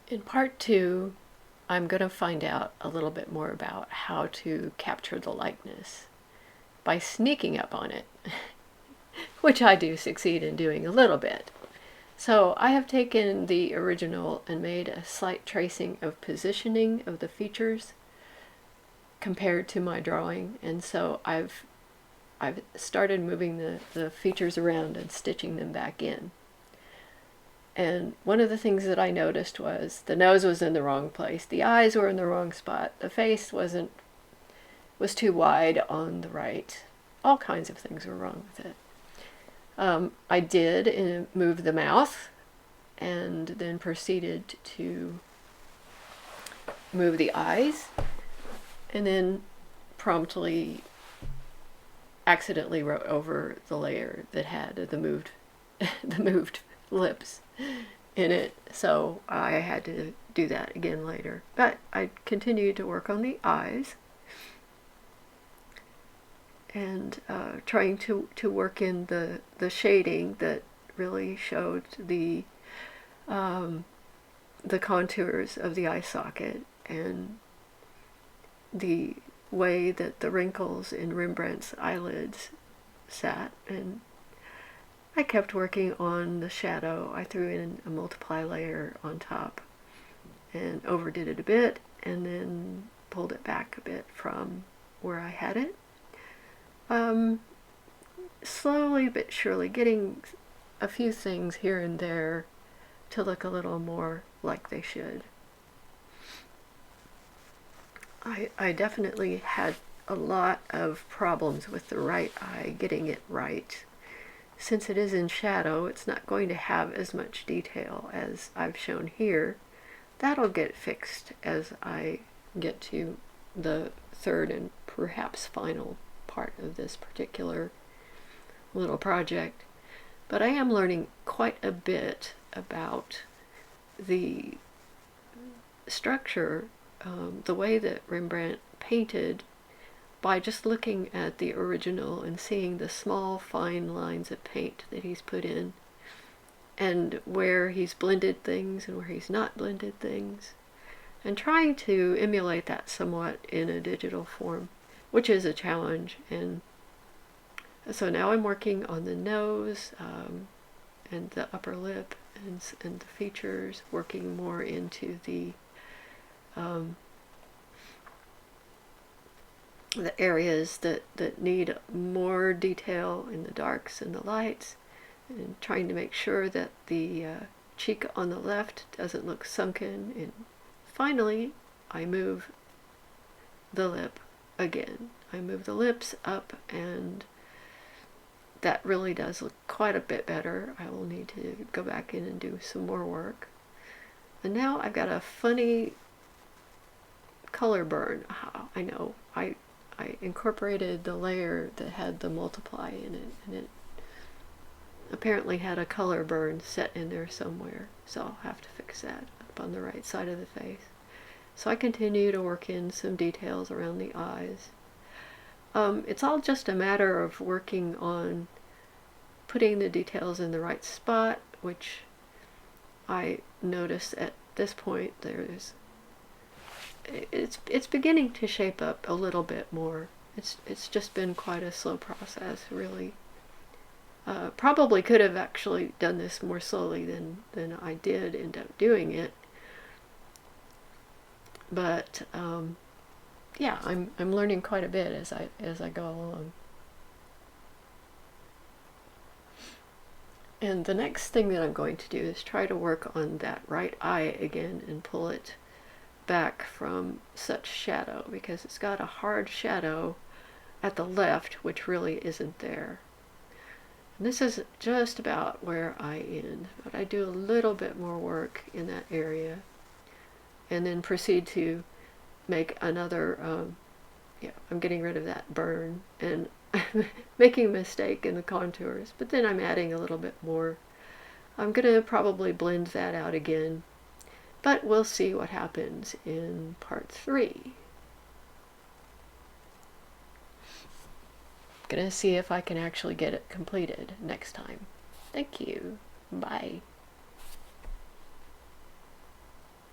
In part two, I'm going to find out a little bit more about how to capture the likeness by sneaking up on it, which I do succeed in doing a little bit. So I have taken the original and made a slight tracing of positioning of the features compared to my drawing, and so I've started moving the features around and stitching them back in. And one of the things that I noticed was the nose was in the wrong place, the eyes were in the wrong spot, the face was too wide on the right. All kinds of things were wrong with it. I did move the mouth and then proceeded to move the eyes, and then promptly accidentally wrote over the layer that had the moved the moved lips in it, so I had to do that again later. But I continued to work on the eyes and trying to work in the shading that really showed the contours of the eye socket and the way that the wrinkles in Rembrandt's eyelids sat. And I kept working on the shadow. I threw in a multiply layer on top and overdid it a bit and then pulled it back a bit from where I had it. Slowly but surely getting a few things here and there to look a little more like they should. I definitely had a lot of problems with the right eye, getting it right. Since it is in shadow, it's not going to have as much detail as I've shown here. That'll get fixed as I get to the third and perhaps final part of this particular little project. But I am learning quite a bit about the structure, the way that Rembrandt painted, by just looking at the original and seeing the small fine lines of paint that he's put in, and where he's blended things and where he's not blended things, and trying to emulate that somewhat in a digital form, which is a challenge. And so now I'm working on the nose and the upper lip and the features, working more into the areas that need more detail in the darks and the lights, and trying to make sure that the cheek on the left doesn't look sunken. And finally, I move the lip again. I move the lips up, and that really does look quite a bit better. I will need to go back in and do some more work. And now I've got a funny color burn. I know. I incorporated the layer that had the multiply in it, and it apparently had a color burn set in there somewhere, so I'll have to fix that up on the right side of the face. So I continue to work in some details around the eyes. It's all just a matter of working on putting the details in the right spot, which I notice at this point it's beginning to shape up a little bit more. It's just been quite a slow process, really. Probably could have actually done this more slowly than I did end up doing it. But yeah, I'm learning quite a bit as I go along. And the next thing that I'm going to do is try to work on that right eye again and pull it back from such shadow, because it's got a hard shadow at the left which really isn't there. And this is just about where I end, but I do a little bit more work in that area and then proceed to make another yeah, I'm getting rid of that burn and making a mistake in the contours, but then I'm adding a little bit more. I'm gonna probably blend that out again, but we'll see what happens in part 3. Gonna see if I can actually get it completed next time. Thank you. Bye.